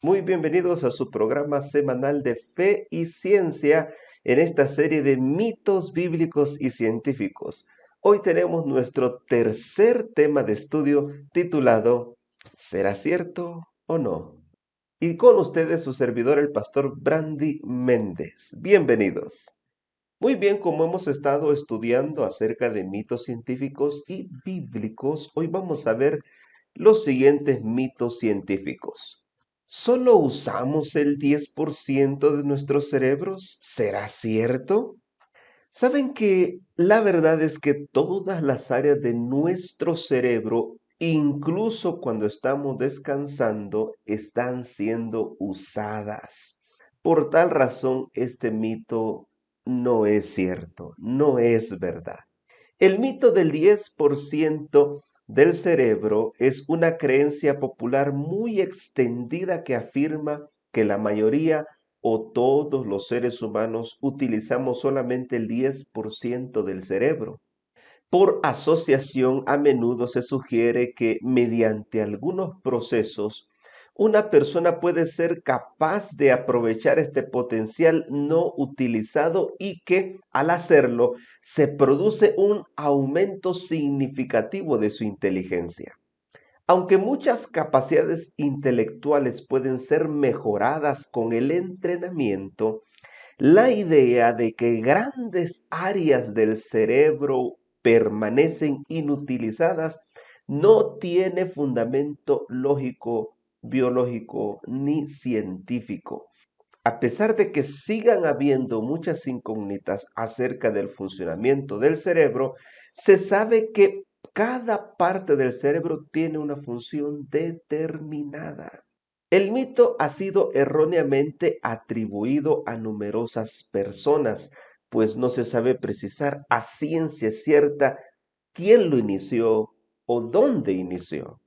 Muy bienvenidos a su programa semanal de fe y ciencia en esta serie de mitos bíblicos y científicos. Hoy tenemos nuestro tercer tema de estudio titulado ¿Será cierto o no? Y con ustedes su servidor, el pastor Brandy Méndez. Bienvenidos. Muy bien, como hemos estado estudiando acerca de mitos científicos y bíblicos, hoy vamos a ver los siguientes mitos científicos. ¿Solo usamos el 10% de nuestros cerebros? ¿Será cierto? ¿Saben que la verdad es que todas las áreas de nuestro cerebro, incluso cuando estamos descansando, están siendo usadas? Por tal razón, este mito no es cierto, no es verdad. El mito del 10% del cerebro es una creencia popular muy extendida que afirma que la mayoría o todos los seres humanos utilizamos solamente el 10% del cerebro. Por asociación, a menudo se sugiere que mediante algunos procesos, una persona puede ser capaz de aprovechar este potencial no utilizado y que al hacerlo se produce un aumento significativo de su inteligencia. Aunque muchas capacidades intelectuales pueden ser mejoradas con el entrenamiento, la idea de que grandes áreas del cerebro permanecen inutilizadas no tiene fundamento lógico, biológico ni científico. A pesar de que sigan habiendo muchas incógnitas acerca del funcionamiento del cerebro, se sabe que cada parte del cerebro tiene una función determinada. El mito ha sido erróneamente atribuido a numerosas personas, pues no se sabe precisar a ciencia cierta quién lo inició o dónde inició.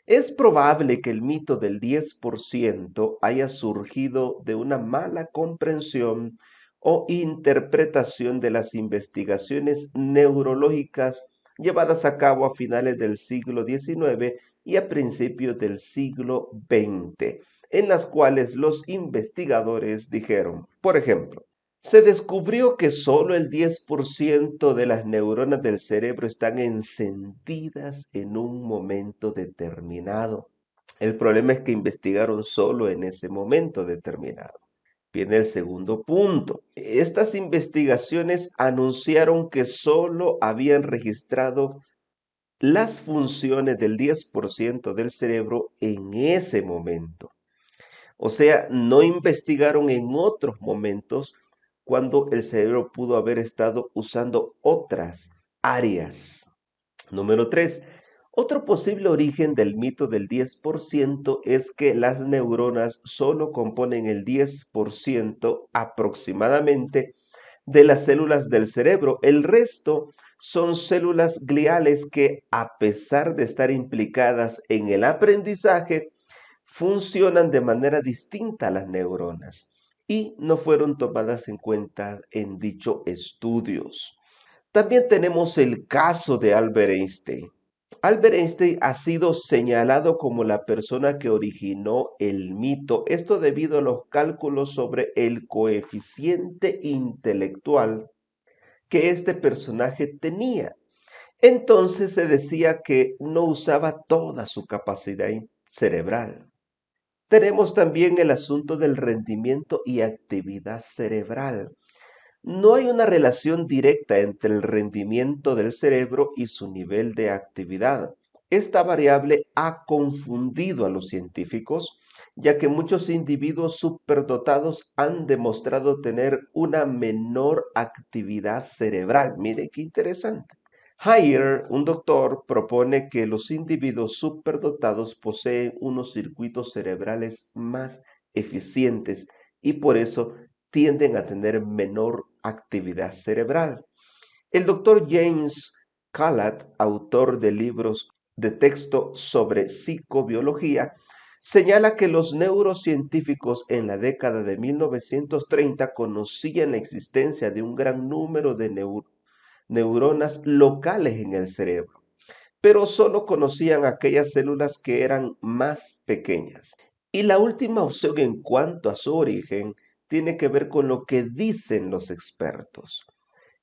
Es probable que el mito del 10% haya surgido de una mala comprensión o interpretación de las investigaciones neurológicas llevadas a cabo a finales del siglo XIX y a principios del siglo XX, en las cuales los investigadores dijeron, por ejemplo, se descubrió que solo el 10% de las neuronas del cerebro están encendidas en un momento determinado. El problema es que investigaron solo en ese momento determinado. Viene el segundo punto. Estas investigaciones anunciaron que solo habían registrado las funciones del 10% del cerebro en ese momento. O sea, no investigaron en otros momentos cuando el cerebro pudo haber estado usando otras áreas. Número 3. Otro posible origen del mito del 10% es que las neuronas solo componen el 10% aproximadamente de las células del cerebro. El resto son células gliales que, a pesar de estar implicadas en el aprendizaje, funcionan de manera distinta a las neuronas y no fueron tomadas en cuenta en dichos estudios. También tenemos el caso de Albert Einstein. Albert Einstein ha sido señalado como la persona que originó el mito, esto debido a los cálculos sobre el coeficiente intelectual que este personaje tenía. Entonces se decía que no usaba toda su capacidad cerebral. Tenemos también el asunto del rendimiento y actividad cerebral. No hay una relación directa entre el rendimiento del cerebro y su nivel de actividad. Esta variable ha confundido a los científicos, ya que muchos individuos superdotados han demostrado tener una menor actividad cerebral. Mire qué interesante. Heyer, un doctor, propone que los individuos superdotados poseen unos circuitos cerebrales más eficientes y por eso tienden a tener menor actividad cerebral. El doctor James Callatt, autor de libros de texto sobre psicobiología, señala que los neurocientíficos en la década de 1930 conocían la existencia de un gran número de neuronas locales en el cerebro, pero solo conocían aquellas células que eran más pequeñas. Y la última opción en cuanto a su origen tiene que ver con lo que dicen los expertos.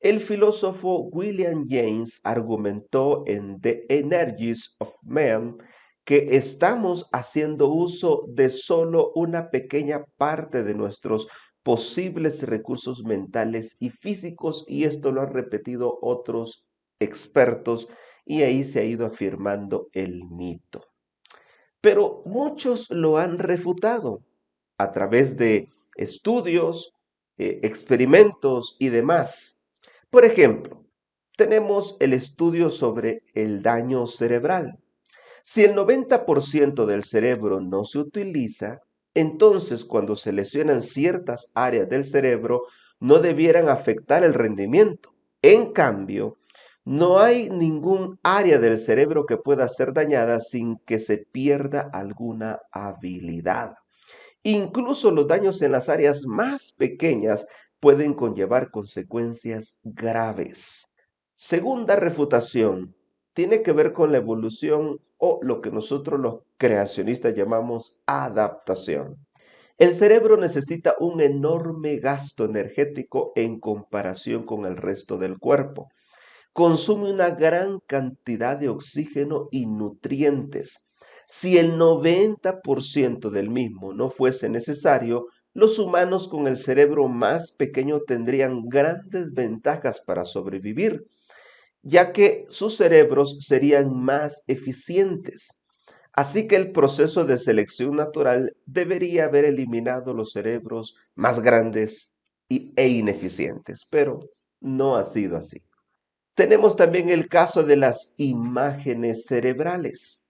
El filósofo William James argumentó en The Energies of Man que estamos haciendo uso de solo una pequeña parte de nuestros posibles recursos mentales y físicos, y esto lo han repetido otros expertos, y ahí se ha ido afirmando el mito. Pero muchos lo han refutado a través de estudios, experimentos y demás. Por ejemplo, tenemos el estudio sobre el daño cerebral. Si el 90% del cerebro no se utiliza, entonces cuando se lesionan ciertas áreas del cerebro no debieran afectar el rendimiento. En cambio, no hay ningún área del cerebro que pueda ser dañada sin que se pierda alguna habilidad. Incluso los daños en las áreas más pequeñas pueden conllevar consecuencias graves. Segunda refutación, tiene que ver con la evolución o lo que nosotros los creacionistas llamamos adaptación. El cerebro necesita un enorme gasto energético en comparación con el resto del cuerpo. Consume una gran cantidad de oxígeno y nutrientes. Si el 90% del mismo no fuese necesario, los humanos con el cerebro más pequeño tendrían grandes ventajas para sobrevivir, ya que sus cerebros serían más eficientes. Así que el proceso de selección natural debería haber eliminado los cerebros más grandes e ineficientes, pero no ha sido así. Tenemos también el caso de las imágenes cerebrales.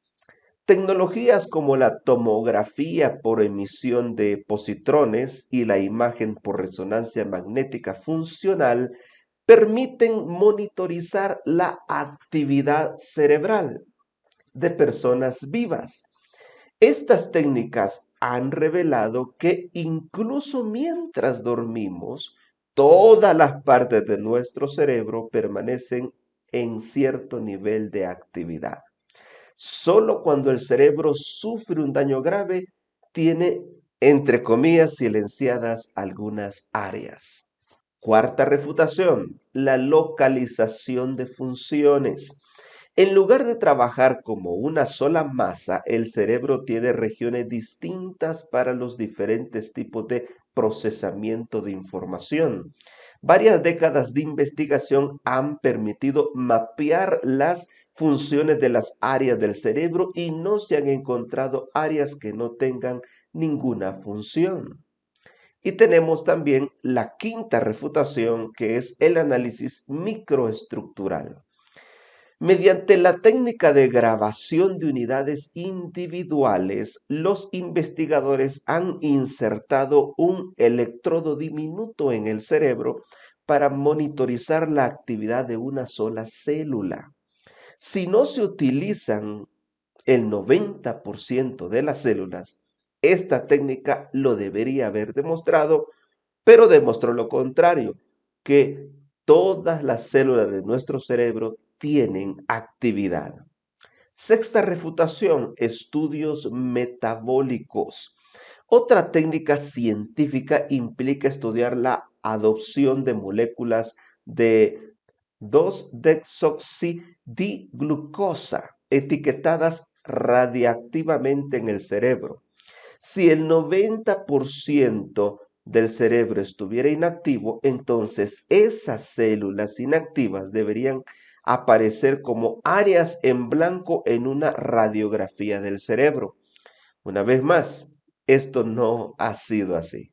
Tecnologías como la tomografía por emisión de positrones y la imagen por resonancia magnética funcional permiten monitorizar la actividad cerebral de personas vivas. Estas técnicas han revelado que incluso mientras dormimos, todas las partes de nuestro cerebro permanecen en cierto nivel de actividad. Solo cuando el cerebro sufre un daño grave, tiene, entre comillas, silenciadas algunas áreas. Cuarta refutación, la localización de funciones. En lugar de trabajar como una sola masa, el cerebro tiene regiones distintas para los diferentes tipos de procesamiento de información. Varias décadas de investigación han permitido mapear las funciones de las áreas del cerebro y no se han encontrado áreas que no tengan ninguna función. Y tenemos también la quinta refutación, que es el análisis microestructural. Mediante la técnica de grabación de unidades individuales, los investigadores han insertado un electrodo diminuto en el cerebro para monitorizar la actividad de una sola célula. Si no se utilizan el 90% de las células, esta técnica lo debería haber demostrado, pero demostró lo contrario, que todas las células de nuestro cerebro tienen actividad. Sexta refutación, estudios metabólicos. Otra técnica científica implica estudiar la adopción de moléculas de 2-desoxidiglucosa etiquetadas radiactivamente en el cerebro. Si el 90% del cerebro estuviera inactivo, entonces esas células inactivas deberían aparecer como áreas en blanco en una radiografía del cerebro. Una vez más, esto no ha sido así.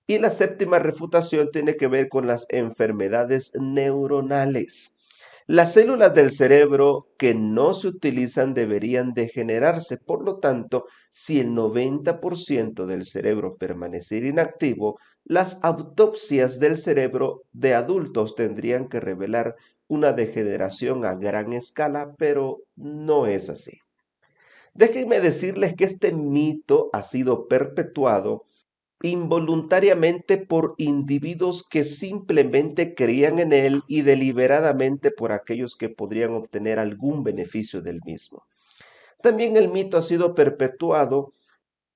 Y la séptima refutación tiene que ver con las enfermedades neuronales. Las células del cerebro que no se utilizan deberían degenerarse. Por lo tanto, si el 90% del cerebro permaneciera inactivo, las autopsias del cerebro de adultos tendrían que revelar una degeneración a gran escala, pero no es así. Déjenme decirles que este mito ha sido perpetuado involuntariamente por individuos que simplemente creían en él y deliberadamente por aquellos que podrían obtener algún beneficio del mismo. También el mito ha sido perpetuado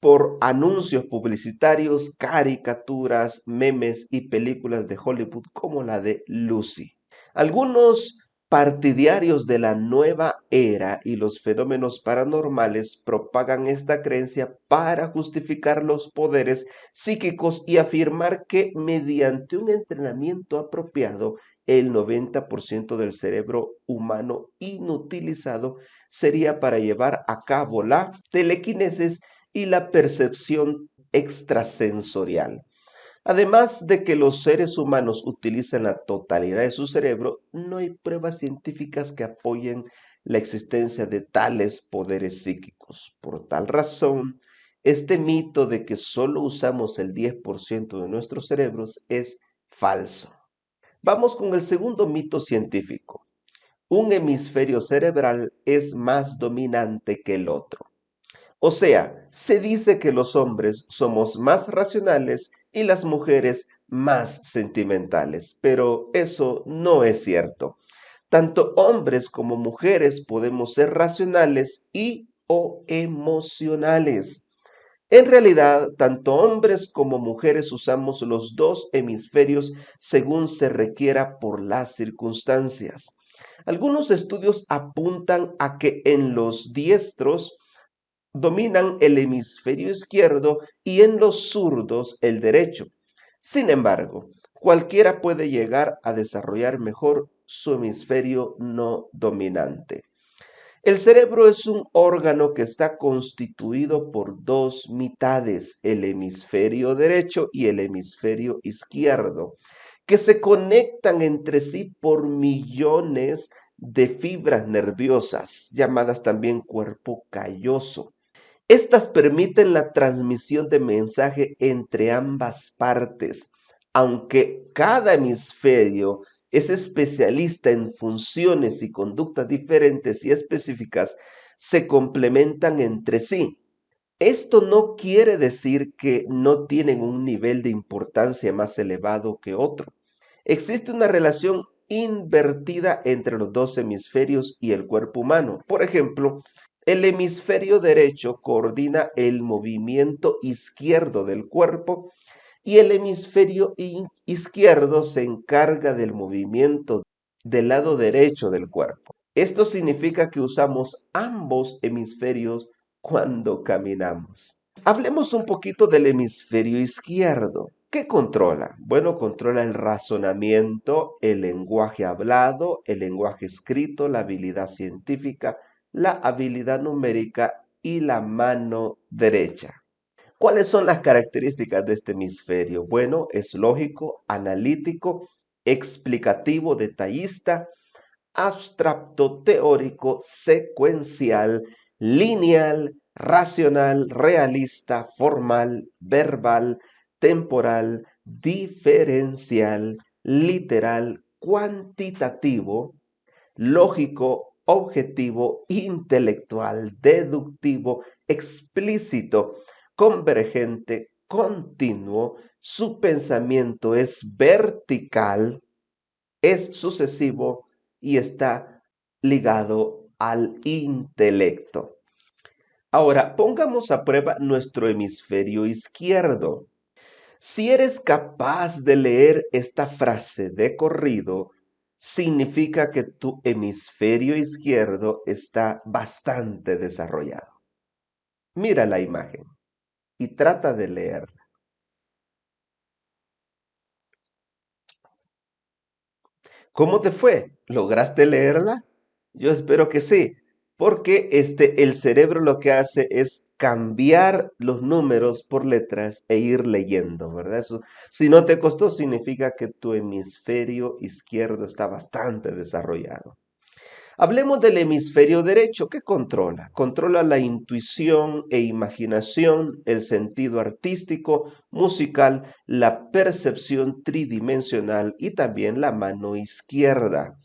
por anuncios publicitarios, caricaturas, memes y películas de Hollywood como la de Lucy. Algunos partidarios de la nueva era y los fenómenos paranormales propagan esta creencia para justificar los poderes psíquicos y afirmar que mediante un entrenamiento apropiado, el 90% del cerebro humano inutilizado sería para llevar a cabo la telequinesis y la percepción extrasensorial. Además de que los seres humanos utilizan la totalidad de su cerebro, no hay pruebas científicas que apoyen la existencia de tales poderes psíquicos. Por tal razón, este mito de que solo usamos el 10% de nuestros cerebros es falso. Vamos con el segundo mito científico. Un hemisferio cerebral es más dominante que el otro. O sea, se dice que los hombres somos más racionales y las mujeres más sentimentales, pero eso no es cierto. Tanto hombres como mujeres podemos ser racionales y o emocionales. En realidad, tanto hombres como mujeres usamos los dos hemisferios según se requiera por las circunstancias. Algunos estudios apuntan a que en los diestros dominan el hemisferio izquierdo y en los zurdos el derecho. Sin embargo, cualquiera puede llegar a desarrollar mejor su hemisferio no dominante. El cerebro es un órgano que está constituido por dos mitades, el hemisferio derecho y el hemisferio izquierdo, que se conectan entre sí por millones de fibras nerviosas, llamadas también cuerpo calloso. Estas permiten la transmisión de mensaje entre ambas partes, aunque cada hemisferio es especialista en funciones y conductas diferentes y específicas, se complementan entre sí. Esto no quiere decir que no tienen un nivel de importancia más elevado que otro. Existe una relación invertida entre los dos hemisferios y el cuerpo humano. Por ejemplo, el hemisferio derecho coordina el movimiento izquierdo del cuerpo y el hemisferio izquierdo se encarga del movimiento del lado derecho del cuerpo. Esto significa que usamos ambos hemisferios cuando caminamos. Hablemos un poquito del hemisferio izquierdo. ¿Qué controla? Bueno, controla el razonamiento, el lenguaje hablado, el lenguaje escrito, la habilidad científica, la habilidad numérica y la mano derecha. ¿Cuáles son las características de este hemisferio? Bueno, es lógico, analítico, explicativo, detallista, abstracto, teórico, secuencial, lineal, racional, realista, formal, verbal, temporal, diferencial, literal, cuantitativo, lógico, objetivo, intelectual, deductivo, explícito, convergente, continuo. Su pensamiento es vertical, es sucesivo y está ligado al intelecto. Ahora, pongamos a prueba nuestro hemisferio izquierdo. Si eres capaz de leer esta frase de corrido, significa que tu hemisferio izquierdo está bastante desarrollado. Mira la imagen y trata de leerla. ¿Cómo te fue? ¿Lograste leerla? Yo espero que sí, porque el cerebro lo que hace es cambiar los números por letras e ir leyendo, ¿verdad? Eso, si no te costó, significa que tu hemisferio izquierdo está bastante desarrollado. Hablemos del hemisferio derecho. ¿Qué controla? Controla la intuición e imaginación, el sentido artístico, musical, la percepción tridimensional y también la mano izquierda.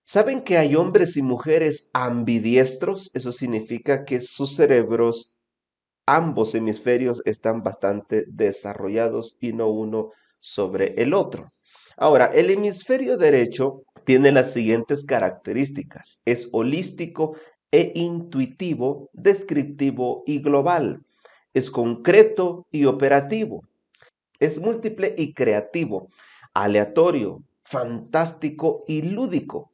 ¿Saben que hay hombres y mujeres ambidiestros? Eso significa que sus cerebros, ambos hemisferios, están bastante desarrollados y no uno sobre el otro. Ahora, el hemisferio derecho tiene las siguientes características. Es holístico e intuitivo, descriptivo y global. es concreto y operativo, es múltiple y creativo, aleatorio, fantástico y lúdico.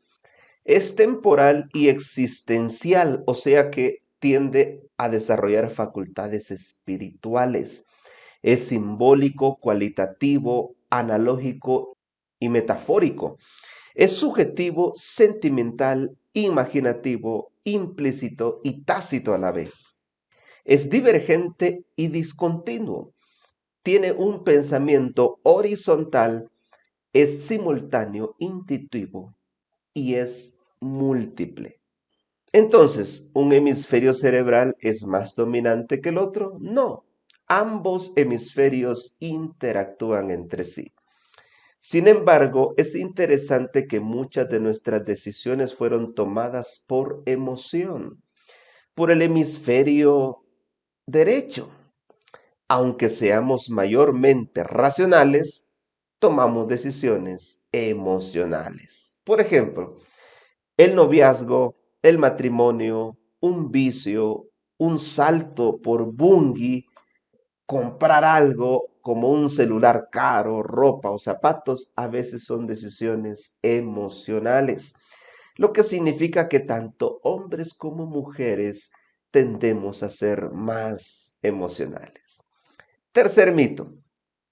Es temporal y existencial, o sea que tiende a desarrollar facultades espirituales. Es simbólico, cualitativo, analógico y metafórico. Es subjetivo, sentimental, imaginativo, implícito y tácito a la vez. Es divergente y discontinuo. Tiene un pensamiento horizontal, es simultáneo, intuitivo y es múltiple. Entonces, ¿un hemisferio cerebral es más dominante que el otro? No. Ambos hemisferios interactúan entre sí. Sin embargo, es interesante que muchas de nuestras decisiones fueron tomadas por emoción, por el hemisferio derecho. Aunque seamos mayormente racionales, tomamos decisiones emocionales. Por ejemplo, el noviazgo, el matrimonio, un vicio, un salto por bungee, comprar algo como un celular caro, ropa o zapatos, a veces son decisiones emocionales, lo que significa que tanto hombres como mujeres tendemos a ser más emocionales. Tercer mito,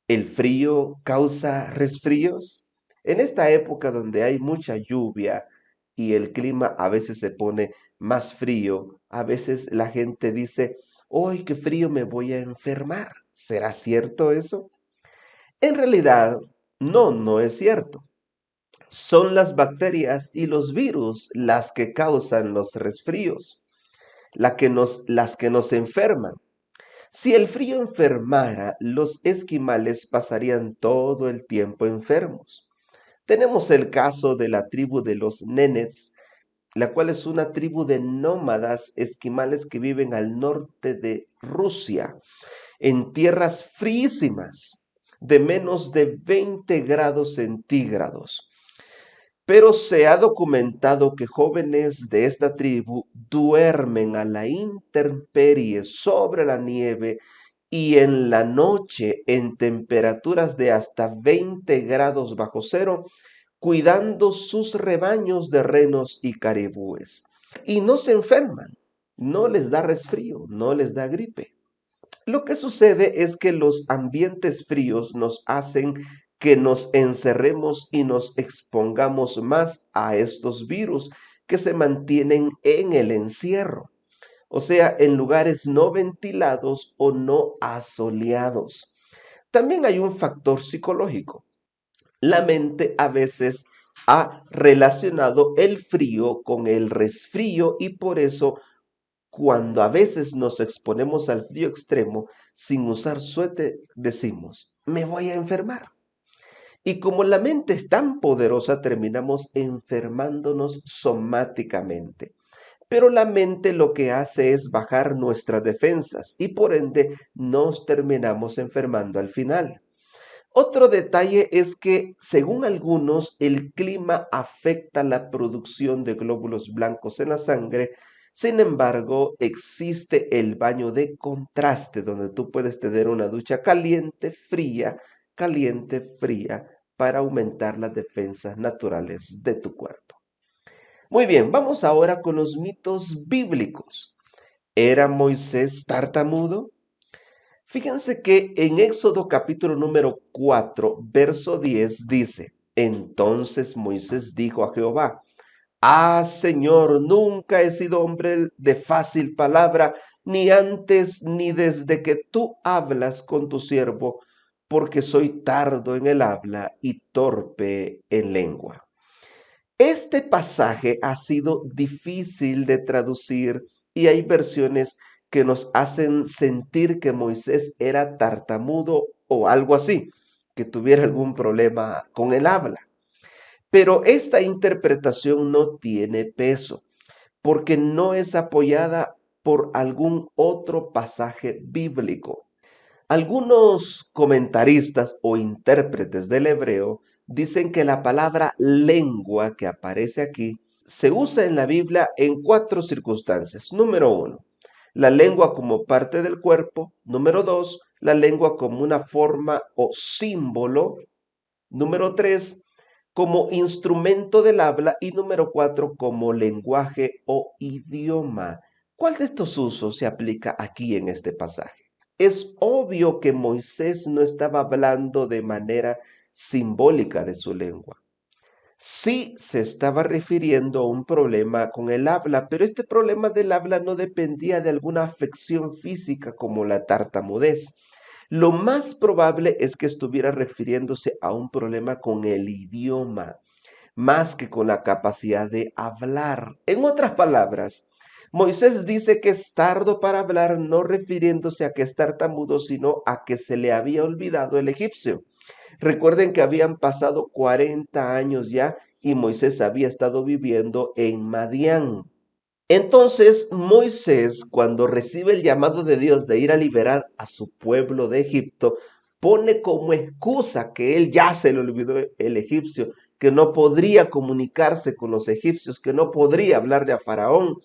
¿el frío causa resfríos? En esta época donde hay mucha lluvia y el clima a veces se pone más frío, a veces la gente dice, ¡ay, qué frío, me voy a enfermar! ¿Será cierto eso? En realidad, no es cierto. Son las bacterias y los virus las que causan los resfríos, las que nos enferman. Si el frío enfermara, los esquimales pasarían todo el tiempo enfermos. Tenemos el caso de la tribu de los Nenets, la cual es una tribu de nómadas esquimales que viven al norte de Rusia, en tierras frísimas, de menos de 20 grados centígrados. Pero se ha documentado que jóvenes de esta tribu duermen a la intemperie sobre la nieve y en la noche en temperaturas de hasta 20 grados bajo cero, cuidando sus rebaños de renos y caribúes. Y no se enferman, no les da resfrío, no les da gripe. Lo que sucede es que los ambientes fríos nos hacen que nos encerremos y nos expongamos más a estos virus que se mantienen en el encierro, o sea, en lugares no ventilados o no asoleados. También hay un factor psicológico. La mente a veces ha relacionado el frío con el resfrío y por eso cuando a veces nos exponemos al frío extremo sin usar suéter, decimos, me voy a enfermar. Y como la mente es tan poderosa, terminamos enfermándonos somáticamente. Pero la mente lo que hace es bajar nuestras defensas y por ende nos terminamos enfermando al final. Otro detalle es que, según algunos, el clima afecta la producción de glóbulos blancos en la sangre. Sin embargo, existe el baño de contraste, donde tú puedes tener una ducha caliente, fría, para aumentar las defensas naturales de tu cuerpo. Muy bien, vamos ahora con los mitos bíblicos. ¿Era Moisés tartamudo? Fíjense que en Éxodo capítulo número 4, verso 10 dice, entonces Moisés dijo a Jehová, ah, Señor, nunca he sido hombre de fácil palabra, ni antes ni desde que tú hablas con tu siervo, porque soy tardo en el habla y torpe en lengua. Este pasaje ha sido difícil de traducir y hay versiones que nos hacen sentir que Moisés era tartamudo o algo así, que tuviera algún problema con el habla. Pero esta interpretación no tiene peso porque no es apoyada por algún otro pasaje bíblico. Algunos comentaristas o intérpretes del hebreo dicen que la palabra lengua que aparece aquí se usa en la Biblia en cuatro circunstancias. Número uno, La lengua como parte del cuerpo. Número 2, la lengua como una forma o símbolo. Número 3, como instrumento del habla. Y número 4, como lenguaje o idioma. ¿Cuál de estos usos se aplica aquí en este pasaje? Es obvio que Moisés no estaba hablando de manera simbólica de su lengua. Sí se estaba refiriendo a un problema con el habla, pero este problema del habla no dependía de alguna afección física como la tartamudez. Lo más probable es que estuviera refiriéndose a un problema con el idioma, más que con la capacidad de hablar. En otras palabras, Moisés dice que es tardo para hablar, no refiriéndose a que es tartamudo, sino a que se le había olvidado el egipcio. Recuerden que habían pasado 40 años ya y Moisés había estado viviendo en Madián. Entonces Moisés, cuando recibe el llamado de Dios de ir a liberar a su pueblo de Egipto, pone como excusa que él ya se le olvidó el egipcio, que no podría comunicarse con los egipcios, que no podría hablarle a Faraón,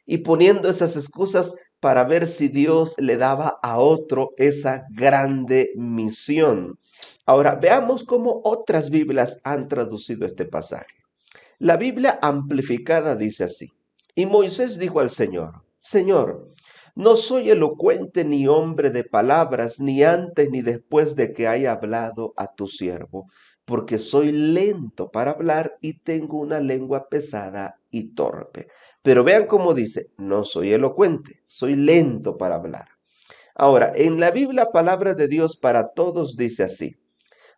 y poniendo esas excusas para ver si Dios le daba a otro esa grande misión. Ahora, veamos cómo otras Biblias han traducido este pasaje. La Biblia amplificada dice así: y Moisés dijo al Señor: Señor, no soy elocuente ni hombre de palabras, ni antes ni después de que haya hablado a tu siervo, porque soy lento para hablar y tengo una lengua pesada y torpe. Pero vean cómo dice: no soy elocuente, soy lento para hablar. Ahora, en la Biblia, palabra de Dios para todos dice así: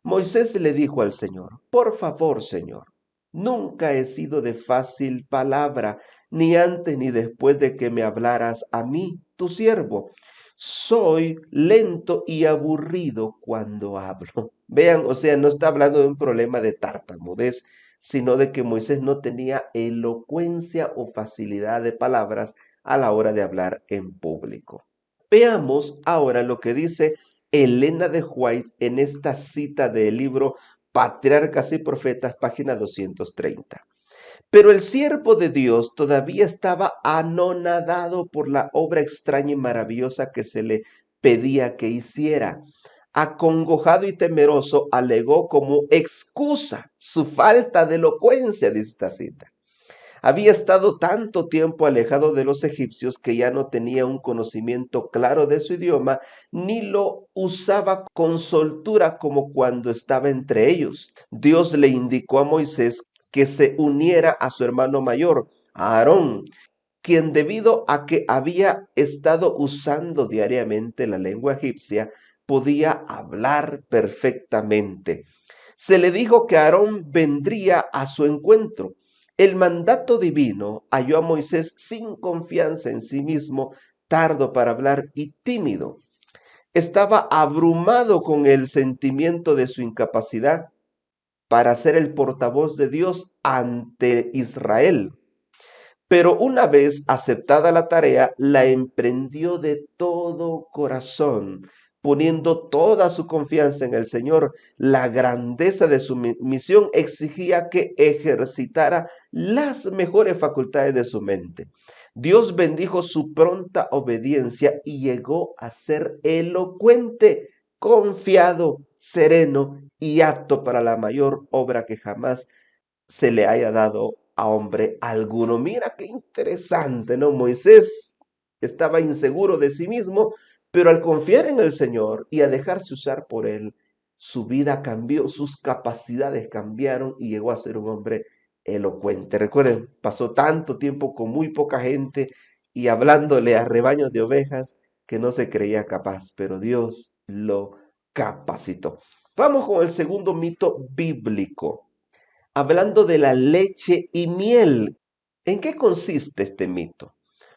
Moisés le dijo al Señor: por favor, Señor, nunca he sido de fácil palabra, ni antes ni después de que me hablaras a mí, tu siervo. Soy lento y aburrido cuando hablo. Vean, o sea, no está hablando de un problema de tartamudez, sino de que Moisés no tenía elocuencia o facilidad de palabras a la hora de hablar en público. Veamos ahora lo que dice Elena de White en esta cita del libro Patriarcas y Profetas, página 230. Pero el siervo de Dios todavía estaba anonadado por la obra extraña y maravillosa que se le pedía que hiciera. Acongojado y temeroso, alegó como excusa su falta de elocuencia, dice esta cita. Había estado tanto tiempo alejado de los egipcios que ya no tenía un conocimiento claro de su idioma, ni lo usaba con soltura como cuando estaba entre ellos. Dios le indicó a Moisés que se uniera a su hermano mayor, a Aarón, quien debido a que había estado usando diariamente la lengua egipcia, podía hablar perfectamente. Se le dijo que Aarón vendría a su encuentro. El mandato divino halló a Moisés sin confianza en sí mismo, tardo para hablar y tímido. Estaba abrumado con el sentimiento de su incapacidad para ser el portavoz de Dios ante Israel. Pero una vez aceptada la tarea, la emprendió de todo corazón, poniendo toda su confianza en el Señor. La grandeza de su misión exigía que ejercitara las mejores facultades de su mente. Dios bendijo su pronta obediencia y llegó a ser elocuente, confiado, sereno y apto para la mayor obra que jamás se le haya dado a hombre alguno. Mira qué interesante, ¿no? Moisés estaba inseguro de sí mismo, pero al confiar en el Señor y a dejarse usar por él, su vida cambió, sus capacidades cambiaron y llegó a ser un hombre elocuente. Recuerden, pasó tanto tiempo con muy poca gente y hablándole a rebaños de ovejas que no se creía capaz, pero Dios lo capacitó. Vamos con el segundo mito bíblico, hablando de la leche y miel. ¿En qué consiste este mito?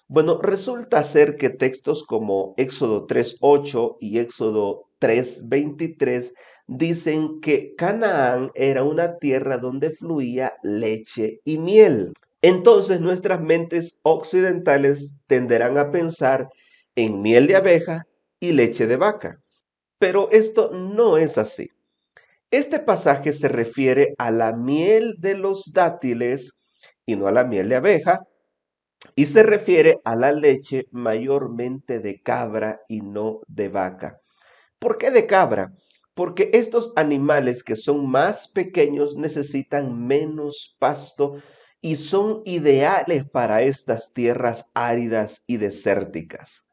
Bueno, resulta ser que textos como Éxodo 3:8 y Éxodo 3:23 dicen que Canaán era una tierra donde fluía leche y miel. Entonces nuestras mentes occidentales tenderán a pensar en miel de abeja y leche de vaca. Pero esto no es así. Este pasaje se refiere a la miel de los dátiles y no a la miel de abeja, y se refiere a la leche mayormente de cabra y no de vaca. ¿Por qué de cabra? Porque estos animales que son más pequeños necesitan menos pasto y son ideales para estas tierras áridas y desérticas.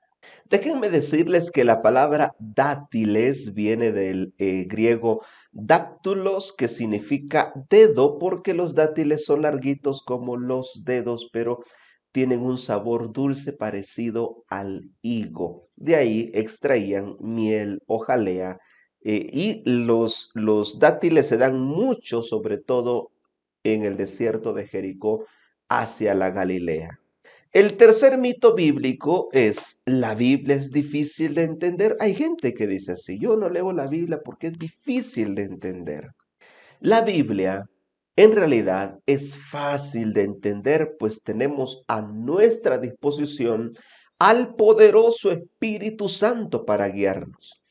Déjenme decirles que la palabra dátiles viene del griego dáctulos, que significa dedo, porque los dátiles son larguitos como los dedos, pero tienen un sabor dulce parecido al higo. De ahí extraían miel o jalea, y los dátiles se dan mucho, sobre todo en el desierto de Jericó, hacia la Galilea. El tercer mito bíblico es: la Biblia es difícil de entender. Hay gente que dice así: yo no leo la Biblia porque es difícil de entender. La Biblia en realidad es fácil de entender, pues tenemos a nuestra disposición al poderoso Espíritu Santo para guiarnos.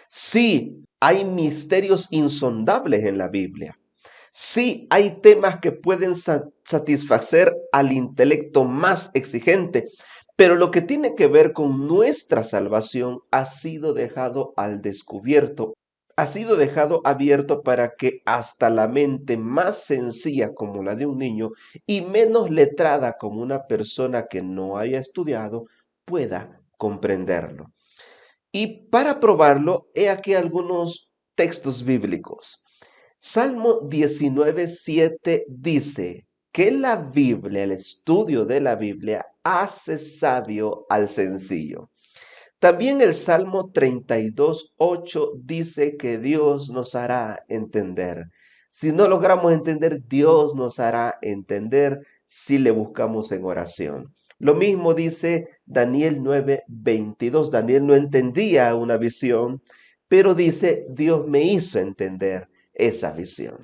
Sí, hay misterios insondables en la Biblia. Sí, hay temas que pueden satisfacer al intelecto más exigente, pero lo que tiene que ver con nuestra salvación ha sido dejado al descubierto, ha sido dejado abierto para que hasta la mente más sencilla como la de un niño y menos letrada como una persona que no haya estudiado pueda comprenderlo. Y para probarlo, he aquí algunos textos bíblicos. Salmo 19:7 dice que la Biblia, el estudio de la Biblia, hace sabio al sencillo. También el Salmo 32:8 dice que Dios nos hará entender. Si no logramos entender, Dios nos hará entender si le buscamos en oración. Lo mismo dice Daniel 9:22. Daniel no entendía una visión, pero dice: Dios me hizo entender esa visión.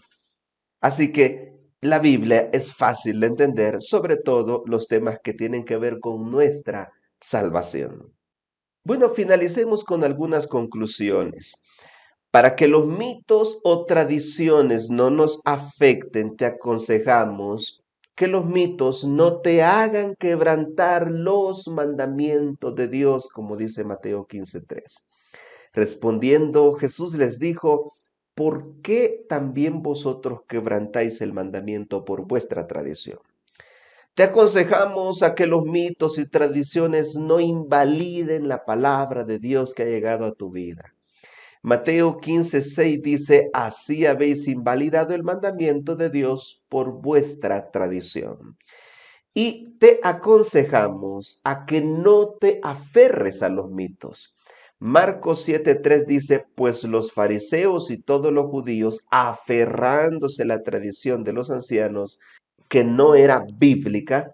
Así que la Biblia es fácil de entender, sobre todo los temas que tienen que ver con nuestra salvación. Bueno, finalicemos con algunas conclusiones. Para que los mitos o tradiciones no nos afecten, te aconsejamos que los mitos no te hagan quebrantar los mandamientos de Dios, como dice Mateo 15:3. Respondiendo, Jesús les dijo: ¿por qué también vosotros quebrantáis el mandamiento por vuestra tradición? Te aconsejamos a que los mitos y tradiciones no invaliden la palabra de Dios que ha llegado a tu vida. Mateo 15:6 dice: así habéis invalidado el mandamiento de Dios por vuestra tradición. Y te aconsejamos a que no te aferres a los mitos. Marcos 7:3 dice: pues los fariseos y todos los judíos, aferrándose a la tradición de los ancianos, que no era bíblica,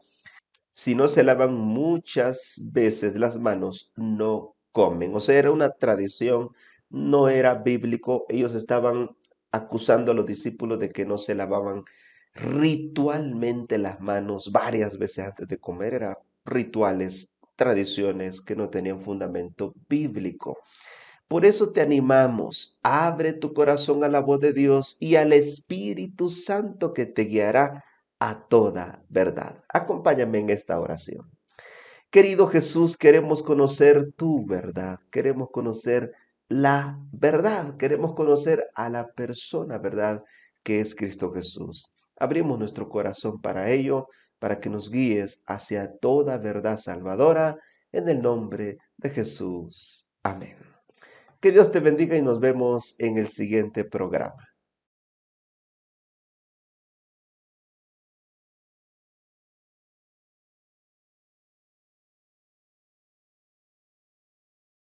si no se lavan muchas veces las manos, no comen. O sea, era una tradición, no era bíblico. Ellos estaban acusando a los discípulos de que no se lavaban ritualmente las manos varias veces antes de comer. Eran rituales, tradiciones que no tenían fundamento bíblico. Por eso te animamos: abre tu corazón a la voz de Dios y al Espíritu Santo que te guiará a toda verdad. Acompáñame en esta oración. Querido Jesús, queremos conocer tu verdad, queremos conocer la verdad, queremos conocer a la persona verdad que es Cristo Jesús. Abrimos nuestro corazón para ello, para que nos guíes hacia toda verdad salvadora, en el nombre de Jesús. Amén. Que Dios te bendiga y nos vemos en el siguiente programa.